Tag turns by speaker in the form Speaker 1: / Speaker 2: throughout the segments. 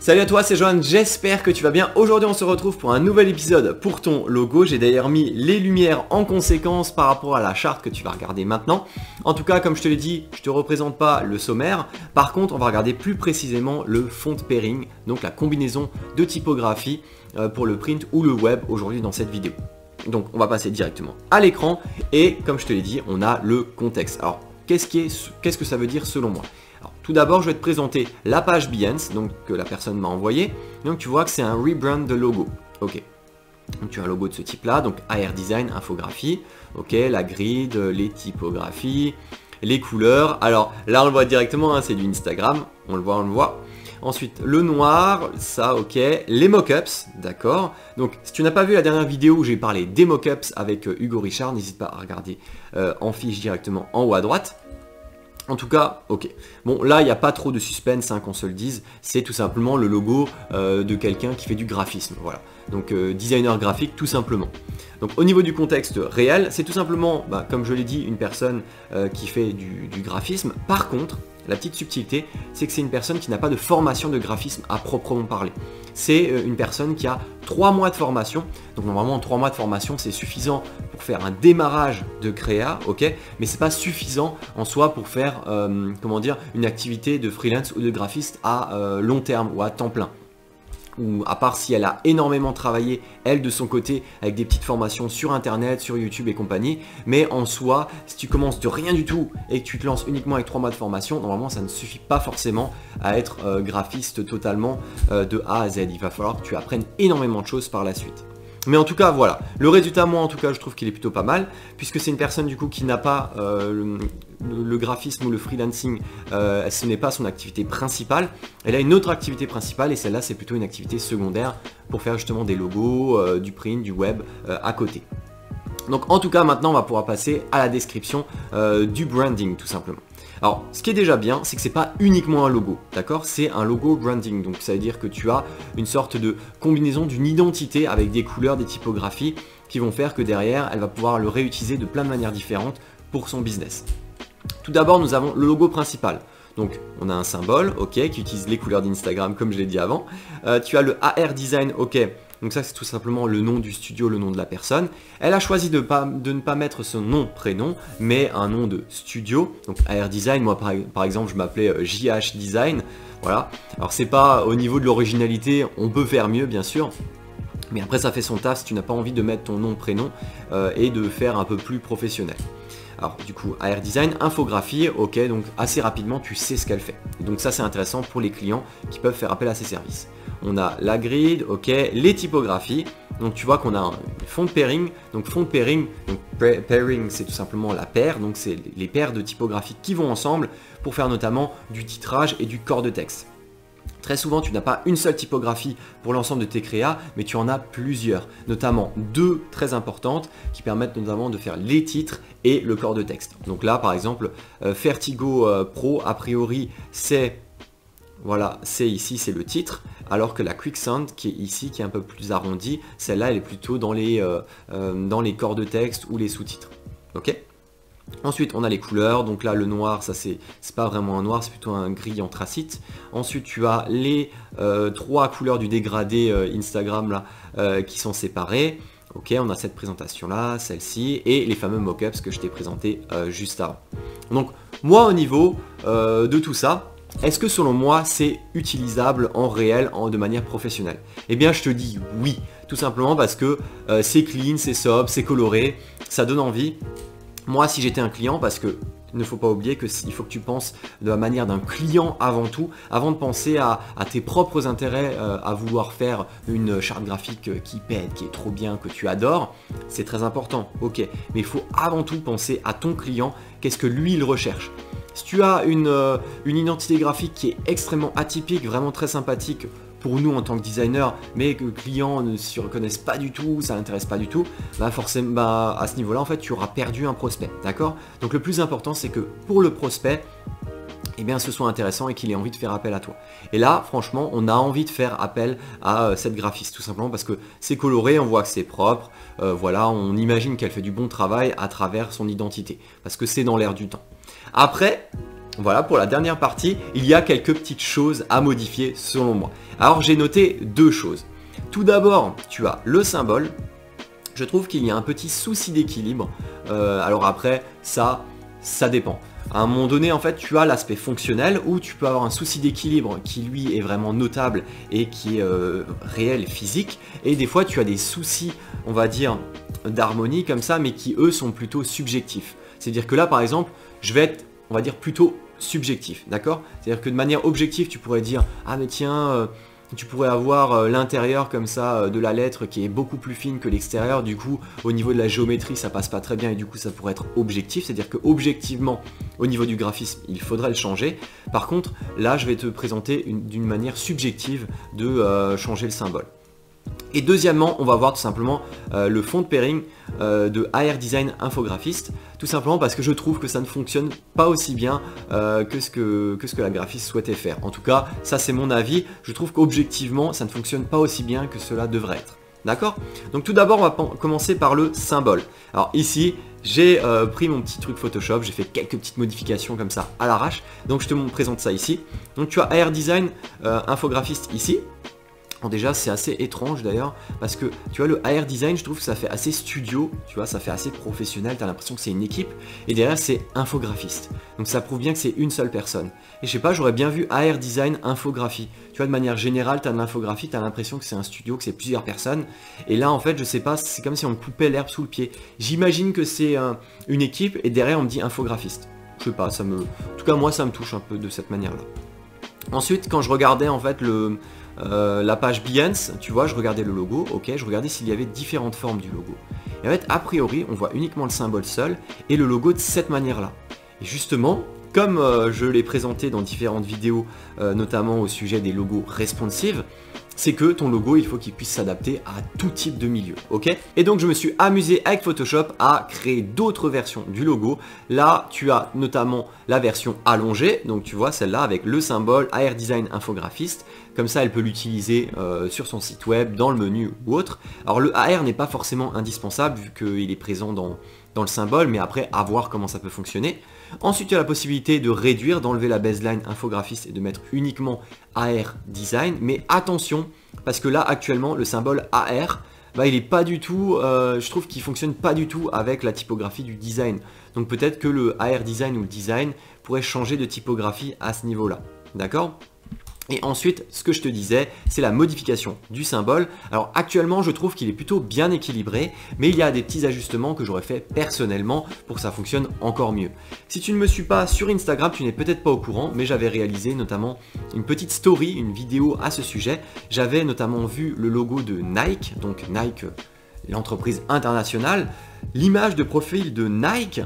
Speaker 1: Salut à toi, c'est Johan, j'espère que tu vas bien. Aujourd'hui on se retrouve pour un nouvel épisode pour ton logo. J'ai d'ailleurs mis les lumières en conséquence par rapport à la charte que tu vas regarder maintenant. En tout cas, comme je te l'ai dit, je ne te représente pas le sommaire. Par contre, on va regarder plus précisément le font pairing, donc la combinaison de typographie pour le print ou le web aujourd'hui dans cette vidéo. Donc on va passer directement à l'écran et comme je te l'ai dit, on a le contexte. Alors qu'est-ce que ça veut dire selon moi? Alors, tout d'abord, je vais te présenter la page Behance, donc que la personne m'a envoyée. Donc tu vois que c'est un rebrand de logo. Ok. Donc tu as un logo de ce type-là, donc AR Design, infographie. Ok, la grid, les typographies, les couleurs. Alors là, on le voit directement, hein, c'est du Instagram. On le voit. Ensuite, le noir, ça, ok. Les mockups, d'accord. Donc, si tu n'as pas vu la dernière vidéo où j'ai parlé des mockups avec Hugo Richard, n'hésite pas à regarder en fiche directement en haut à droite. En tout cas, ok. Bon, là, il n'y a pas trop de suspense, hein, qu'on se le dise. C'est tout simplement le logo de quelqu'un qui fait du graphisme. Voilà. Donc, designer graphique, tout simplement. Donc, au niveau du contexte réel, c'est tout simplement, comme je l'ai dit, une personne qui fait du graphisme. Par contre, la petite subtilité, c'est que c'est une personne qui n'a pas de formation de graphisme à proprement parler. C'est une personne qui a 3 mois de formation. Donc normalement 3 mois de formation c'est suffisant pour faire un démarrage de créa, ok, mais c'est pas suffisant en soi pour faire comment dire, une activité de freelance ou de graphiste à long terme ou à temps plein. Ou à part si elle a énormément travaillé, elle de son côté, avec des petites formations sur internet, sur YouTube et compagnie. Mais en soi, si tu commences de rien du tout et que tu te lances uniquement avec 3 mois de formation, normalement ça ne suffit pas forcément à être graphiste totalement de A à Z. Il va falloir que tu apprennes énormément de choses par la suite. Mais en tout cas, voilà. Le résultat, moi, en tout cas, je trouve qu'il est plutôt pas mal, puisque c'est une personne, du coup, qui n'a pas le graphisme ou le freelancing, ce n'est pas son activité principale. Elle a une autre activité principale, et celle-là, c'est plutôt une activité secondaire pour faire justement des logos, du print, du web à côté. Donc, en tout cas, maintenant, on va pouvoir passer à la description du branding, tout simplement. Alors, ce qui est déjà bien, c'est que c'est pas uniquement un logo, d'accord? C'est un logo branding, donc ça veut dire que tu as une sorte de combinaison d'une identité avec des couleurs, des typographies qui vont faire que derrière, elle va pouvoir le réutiliser de plein de manières différentes pour son business. Tout d'abord, nous avons le logo principal. Donc, on a un symbole, ok, qui utilise les couleurs d'Instagram, comme je l'ai dit avant. Tu as le AR Design, ok. Donc ça, c'est tout simplement le nom du studio, le nom de la personne. Elle a choisi de ne pas mettre son nom, prénom, mais un nom de studio. Donc AR Design, moi par exemple, je m'appelais JH Design. Voilà. Alors c'est pas au niveau de l'originalité, on peut faire mieux, bien sûr. Mais après, ça fait son taf si tu n'as pas envie de mettre ton nom, prénom et de faire un peu plus professionnel. Alors du coup, AR Design, infographie, ok, donc assez rapidement, tu sais ce qu'elle fait. Et donc ça, c'est intéressant pour les clients qui peuvent faire appel à ces services. On a la grid, ok, les typographies. Donc tu vois qu'on a un font pairing. Donc font pairing, donc pairing c'est tout simplement la paire. Donc c'est les paires de typographies qui vont ensemble pour faire notamment du titrage et du corps de texte. Très souvent, tu n'as pas une seule typographie pour l'ensemble de tes créas, mais tu en as plusieurs, notamment 2 très importantes qui permettent notamment de faire les titres et le corps de texte. Donc là, par exemple, Vertigo Pro, a priori, c'est voilà, c'est ici, c'est le titre, alors que la Quicksand qui est ici, qui est un peu plus arrondie, celle-là, elle est plutôt dans les corps de texte ou les sous-titres. Ok ? Ensuite, on a les couleurs, donc là, le noir, ça c'est pas vraiment un noir, c'est plutôt un gris anthracite. Ensuite, tu as les 3 couleurs du dégradé Instagram là, qui sont séparées. Ok, on a cette présentation-là, celle-ci, et les fameux mockups que je t'ai présenté juste avant. Donc, moi, au niveau de tout ça, est-ce que selon moi c'est utilisable en réel, de manière professionnelle? Eh bien je te dis oui, tout simplement parce que c'est clean, c'est sobre, c'est coloré, ça donne envie. Moi si j'étais un client, parce que il ne faut pas oublier qu'il faut que tu penses de la manière d'un client avant tout, avant de penser à tes propres intérêts, à vouloir faire une charte graphique qui pète, qui est trop bien, que tu adores, c'est très important, ok. Mais il faut avant tout penser à ton client, qu'est-ce que lui il recherche. Si tu as une identité graphique qui est extrêmement atypique, vraiment très sympathique pour nous en tant que designer, mais que le client ne s'y reconnaisse pas du tout, ça l'intéresse pas du tout, forcément à ce niveau-là en fait tu auras perdu un prospect, d'accord? Donc le plus important c'est que pour le prospect, eh bien ce soit intéressant et qu'il ait envie de faire appel à toi. Et là, franchement, on a envie de faire appel à cette graphiste, tout simplement parce que c'est coloré, on voit que c'est propre, voilà, on imagine qu'elle fait du bon travail à travers son identité, parce que c'est dans l'air du temps. Après, voilà, pour la dernière partie, il y a quelques petites choses à modifier selon moi. Alors j'ai noté deux choses. Tout d'abord, tu as le symbole. Je trouve qu'il y a un petit souci d'équilibre. Alors après, ça dépend. À un moment donné, en fait, tu as l'aspect fonctionnel où tu peux avoir un souci d'équilibre qui, lui, est vraiment notable et qui est réel, physique. Et des fois, tu as des soucis, on va dire, d'harmonie comme ça, mais qui, eux, sont plutôt subjectifs. C'est-à-dire que là, par exemple, je vais être, on va dire, plutôt subjectif, d'accord? C'est-à-dire que de manière objective, tu pourrais dire « Ah mais tiens, tu pourrais avoir l'intérieur comme ça de la lettre qui est beaucoup plus fine que l'extérieur, du coup au niveau de la géométrie ça passe pas très bien et du coup ça pourrait être objectif, c'est-à-dire que objectivement au niveau du graphisme il faudrait le changer. Par contre là je vais te présenter d'une manière subjective de changer le symbole. Et deuxièmement, on va voir tout simplement le fond de pairing de AR Design Infographiste, tout simplement parce que je trouve que ça ne fonctionne pas aussi bien que ce que la graphiste souhaitait faire. En tout cas, ça c'est mon avis, je trouve qu'objectivement, ça ne fonctionne pas aussi bien que cela devrait être. D'accord? Donc tout d'abord, on va commencer par le symbole. Alors ici, j'ai pris mon petit truc Photoshop, j'ai fait quelques petites modifications comme ça à l'arrache. Donc je te présente ça ici. Donc tu as AR Design Infographiste ici. Bon, déjà c'est assez étrange d'ailleurs parce que tu vois le AR Design, je trouve que ça fait assez studio, tu vois, ça fait assez professionnel, tu as l'impression que c'est une équipe et derrière c'est infographiste, donc ça prouve bien que c'est une seule personne. Et je sais pas, j'aurais bien vu AR Design Infographie, tu vois, de manière générale tu as de l'infographie, tu as l'impression que c'est un studio, que c'est plusieurs personnes, et là en fait je sais pas, c'est comme si on me coupait l'herbe sous le pied. J'imagine que c'est une équipe et derrière on me dit infographiste, je sais pas, en tout cas moi ça me touche un peu de cette manière là. Ensuite quand je regardais en fait la page Behance, tu vois, je regardais le logo, ok, je regardais s'il y avait différentes formes du logo. Et en fait, a priori, on voit uniquement le symbole seul et le logo de cette manière-là. Et justement, comme je l'ai présenté dans différentes vidéos, notamment au sujet des logos responsive, c'est que ton logo, il faut qu'il puisse s'adapter à tout type de milieu, ok? Et donc je me suis amusé avec Photoshop à créer d'autres versions du logo. Là, tu as notamment la version allongée, donc tu vois celle-là avec le symbole AR Design Infographiste. Comme ça, elle peut l'utiliser sur son site web, dans le menu ou autre. Alors le AR n'est pas forcément indispensable vu qu'il est présent dans le symbole, mais après, à voir comment ça peut fonctionner. Ensuite, tu as la possibilité de réduire, d'enlever la baseline infographiste et de mettre uniquement AR Design. Mais attention, parce que là, actuellement, le symbole AR, bah, il est pas du tout, je trouve qu'il fonctionne pas du tout avec la typographie du design. Donc peut-être que le AR Design ou le design pourrait changer de typographie à ce niveau-là. D'accord ? Et ensuite, ce que je te disais, c'est la modification du symbole. Alors actuellement, je trouve qu'il est plutôt bien équilibré, mais il y a des petits ajustements que j'aurais fait personnellement pour que ça fonctionne encore mieux. Si tu ne me suis pas sur Instagram, tu n'es peut-être pas au courant, mais j'avais réalisé notamment une petite story, une vidéo à ce sujet. J'avais notamment vu le logo de Nike, donc Nike, l'entreprise internationale. L'image de profil de Nike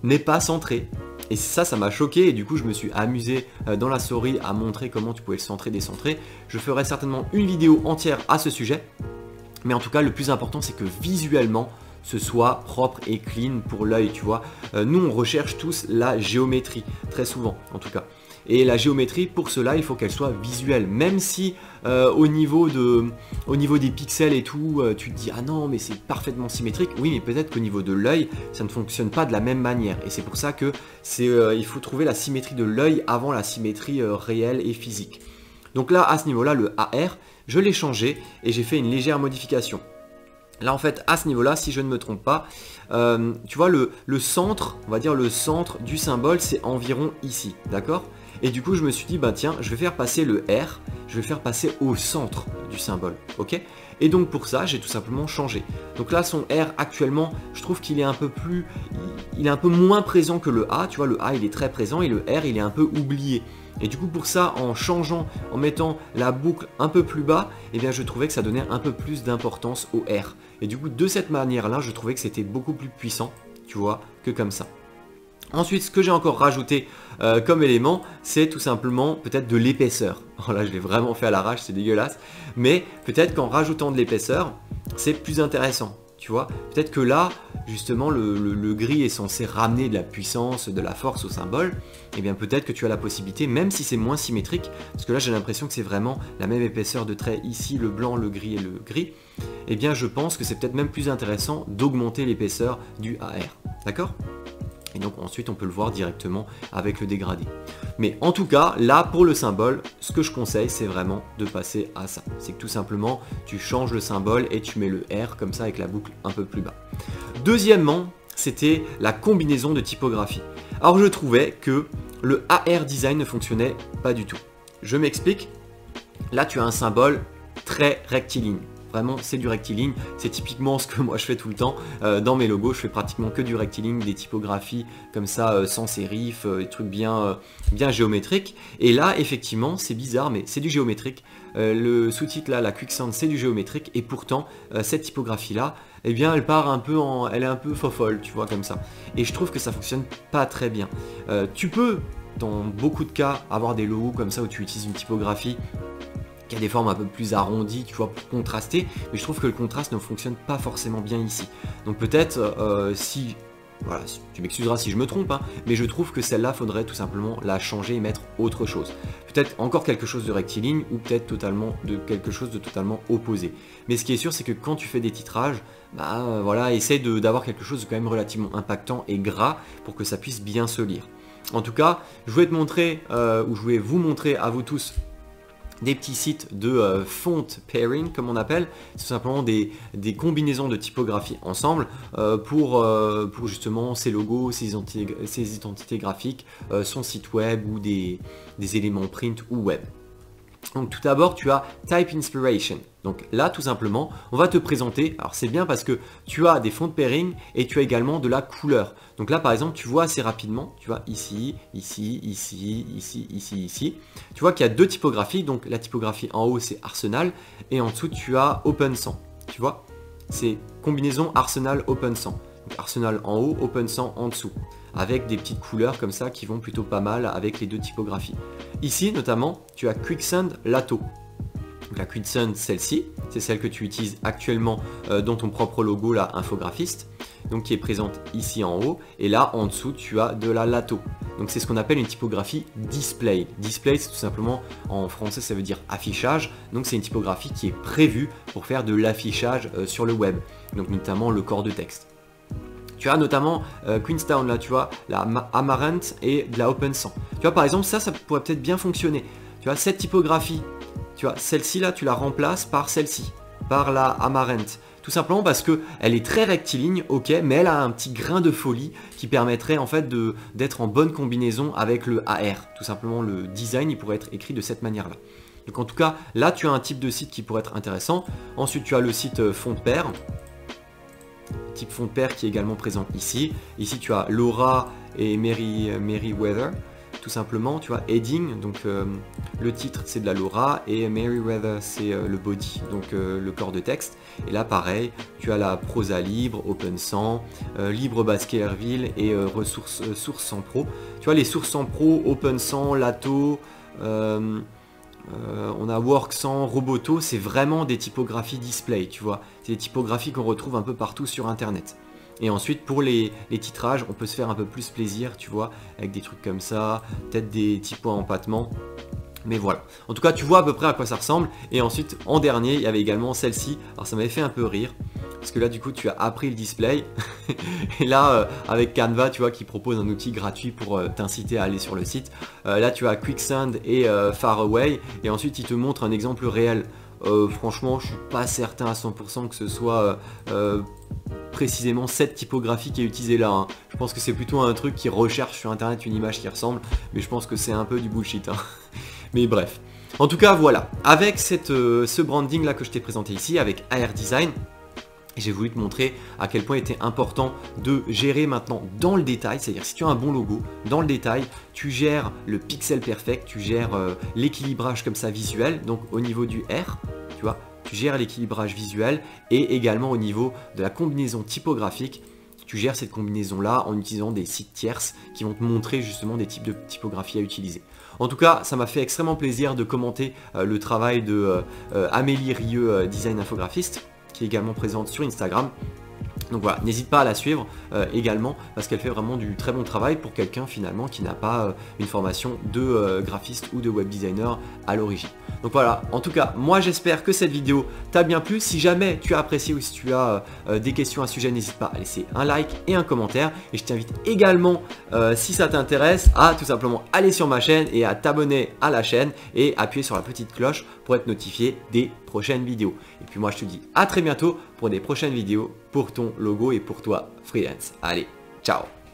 Speaker 1: n'est pas centrée. Et ça m'a choqué et du coup je me suis amusé dans la story à montrer comment tu pouvais le centrer, décentrer. Je ferai certainement une vidéo entière à ce sujet. Mais en tout cas le plus important c'est que visuellement ce soit propre et clean pour l'œil, tu vois. Nous on recherche tous la géométrie, très souvent en tout cas. Et la géométrie, pour cela, il faut qu'elle soit visuelle. Même si au niveau des pixels et tout, tu te dis « Ah non, mais c'est parfaitement symétrique ». Oui, mais peut-être qu'au niveau de l'œil, ça ne fonctionne pas de la même manière. Et c'est pour ça que il faut trouver la symétrie de l'œil avant la symétrie réelle et physique. Donc là, à ce niveau-là, le AR, je l'ai changé et j'ai fait une légère modification. Là en fait à ce niveau là, si je ne me trompe pas, tu vois le centre, on va dire le centre du symbole c'est environ ici, d'accord? Et du coup je me suis dit bah tiens je vais faire passer le R, je vais faire passer au centre du symbole, ok? Et donc pour ça j'ai tout simplement changé. Donc là son R actuellement je trouve qu'il est un peu plus, il est un peu moins présent que le A, tu vois le A il est très présent et le R il est un peu oublié. Et du coup pour ça en changeant, en mettant la boucle un peu plus bas, eh bien je trouvais que ça donnait un peu plus d'importance au R. Et du coup de cette manière là je trouvais que c'était beaucoup plus puissant, tu vois, que comme ça. Ensuite ce que j'ai encore rajouté comme élément c'est tout simplement peut-être de l'épaisseur. Oh là je l'ai vraiment fait à l'arrache, c'est dégueulasse. Mais peut-être qu'en rajoutant de l'épaisseur c'est plus intéressant. Tu vois, peut-être que là, justement, le gris est censé ramener de la puissance, de la force au symbole. Et bien peut-être que tu as la possibilité, même si c'est moins symétrique, parce que là j'ai l'impression que c'est vraiment la même épaisseur de trait ici, le blanc, le gris et le gris. Et bien je pense que c'est peut-être même plus intéressant d'augmenter l'épaisseur du AR. D'accord ? Et donc ensuite on peut le voir directement avec le dégradé. Mais en tout cas, là pour le symbole, ce que je conseille c'est vraiment de passer à ça. C'est que tout simplement tu changes le symbole et tu mets le R comme ça avec la boucle un peu plus bas. Deuxièmement, c'était la combinaison de typographie. Alors je trouvais que le AR design ne fonctionnait pas du tout. Je m'explique. Là tu as un symbole très rectiligne. Vraiment, c'est du rectiligne, c'est typiquement ce que moi je fais tout le temps dans mes logos, je fais pratiquement que du rectiligne, des typographies comme ça, sans sérif, des trucs bien géométriques. Et là, effectivement, c'est bizarre, mais c'est du géométrique. Le sous-titre là, la Quicksand, c'est du géométrique, et pourtant, cette typographie-là, eh bien, elle part un peu elle est un peu fofolle, tu vois, comme ça. Et je trouve que ça fonctionne pas très bien. Tu peux, dans beaucoup de cas, avoir des logos comme ça où tu utilises une typographie qui a des formes un peu plus arrondies, tu vois, pour contraster, mais je trouve que le contraste ne fonctionne pas forcément bien ici. Donc peut-être, voilà, tu m'excuseras si je me trompe, hein, mais je trouve que celle-là, faudrait tout simplement la changer et mettre autre chose. Peut-être encore quelque chose de rectiligne, ou peut-être totalement quelque chose de totalement opposé. Mais ce qui est sûr, c'est que quand tu fais des titrages, bah voilà, essaye d'avoir quelque chose de quand même relativement impactant et gras, pour que ça puisse bien se lire. En tout cas, je voulais te montrer, ou je voulais vous montrer à vous tous, des petits sites de font pairing comme on appelle, c'est tout simplement des combinaisons de typographie ensemble pour justement ces logos, ces identités graphiques, son site web ou des éléments print ou web. Donc tout d'abord tu as Type Inspiration. Donc là tout simplement on va te présenter, alors c'est bien parce que tu as des fonds de pairing et tu as également de la couleur. Donc là par exemple tu vois assez rapidement, tu vois ici, ici, ici, ici, ici, ici. Tu vois qu'il y a deux typographies, donc la typographie en haut c'est Arsenal et en dessous tu as OpenSand. Tu vois, c'est combinaison Arsenal OpenSand. Donc Arsenal en haut, OpenSand en dessous, avec des petites couleurs comme ça qui vont plutôt pas mal avec les deux typographies. Ici notamment, tu as Quicksand Lato. Donc la Quicksand, celle-ci, c'est celle que tu utilises actuellement dans ton propre logo, là, infographiste, donc qui est présente ici en haut, et là en dessous tu as de la Lato. Donc c'est ce qu'on appelle une typographie display. Display c'est tout simplement, en français ça veut dire affichage, donc c'est une typographie qui est prévue pour faire de l'affichage sur le web, donc notamment le corps de texte. Tu as notamment Queenstown là, tu vois, la Amaranth et de la OpenSand. Tu vois par exemple ça pourrait peut-être bien fonctionner. Tu vois cette typographie, tu vois celle-ci là, tu la remplaces par celle-ci, par la Amaranth. Tout simplement parce que elle est très rectiligne, ok, mais elle a un petit grain de folie qui permettrait en fait d'être en bonne combinaison avec le AR. Tout simplement le design il pourrait être écrit de cette manière-là. Donc en tout cas là tu as un type de site qui pourrait être intéressant. Ensuite tu as le site fond de pair. Type fond de pair qui est également présent ici. Ici tu as Laura et Merryweather, tout simplement, tu vois, heading, donc le titre c'est de la Laura et Merryweather c'est le body, donc le corps de texte. Et là pareil, tu as la prosa libre, OpenSand, libre Baskerville et sources sans pro. Tu vois les sources sans pro, OpenSand, Lato, on a Worksand, Roboto, c'est vraiment des typographies display, tu vois. C'est des typographies qu'on retrouve un peu partout sur internet. Et ensuite pour les titrages, on peut se faire un peu plus plaisir, tu vois, avec des trucs comme ça, peut-être des typos à empattement. Mais voilà. En tout cas, tu vois à peu près à quoi ça ressemble. Et ensuite, en dernier, il y avait également celle-ci. Alors ça m'avait fait un peu rire. Parce que là, du coup, tu as appris le display. Et là, avec Canva, tu vois, qui propose un outil gratuit pour t'inciter à aller sur le site. Là, tu as Quicksand et Faraway. Et ensuite, il te montre un exemple réel. Franchement, je suis pas certain à 100% que ce soit précisément cette typographie qui est utilisée là. Hein. Je pense que c'est plutôt un truc qui recherche sur internet une image qui ressemble. Mais je pense que c'est un peu du bullshit. Hein. Mais bref. En tout cas, voilà. Avec ce branding là que je t'ai présenté ici, avec AR Design, j'ai voulu te montrer à quel point il était important de gérer maintenant dans le détail, c'est-à-dire si tu as un bon logo, dans le détail, tu gères le pixel perfect, tu gères l'équilibrage comme ça visuel, donc au niveau du R, tu vois, tu gères l'équilibrage visuel et également au niveau de la combinaison typographique, tu gères cette combinaison-là en utilisant des sites tierces qui vont te montrer justement des types de typographie à utiliser. En tout cas, ça m'a fait extrêmement plaisir de commenter le travail de Amélie Rieu, design infographiste, qui est également présente sur Instagram. Donc voilà, n'hésite pas à la suivre également parce qu'elle fait vraiment du très bon travail pour quelqu'un finalement qui n'a pas une formation de graphiste ou de web designer à l'origine. Donc voilà, en tout cas, moi j'espère que cette vidéo t'a bien plu. Si jamais tu as apprécié ou si tu as des questions à ce sujet, n'hésite pas à laisser un like et un commentaire. Et je t'invite également, si ça t'intéresse, à tout simplement aller sur ma chaîne et à t'abonner à la chaîne et appuyer sur la petite cloche pour être notifié des prochaines vidéos. Et puis moi je te dis à très bientôt pour des prochaines vidéos pour ton logo et pour toi freelance. Allez, ciao!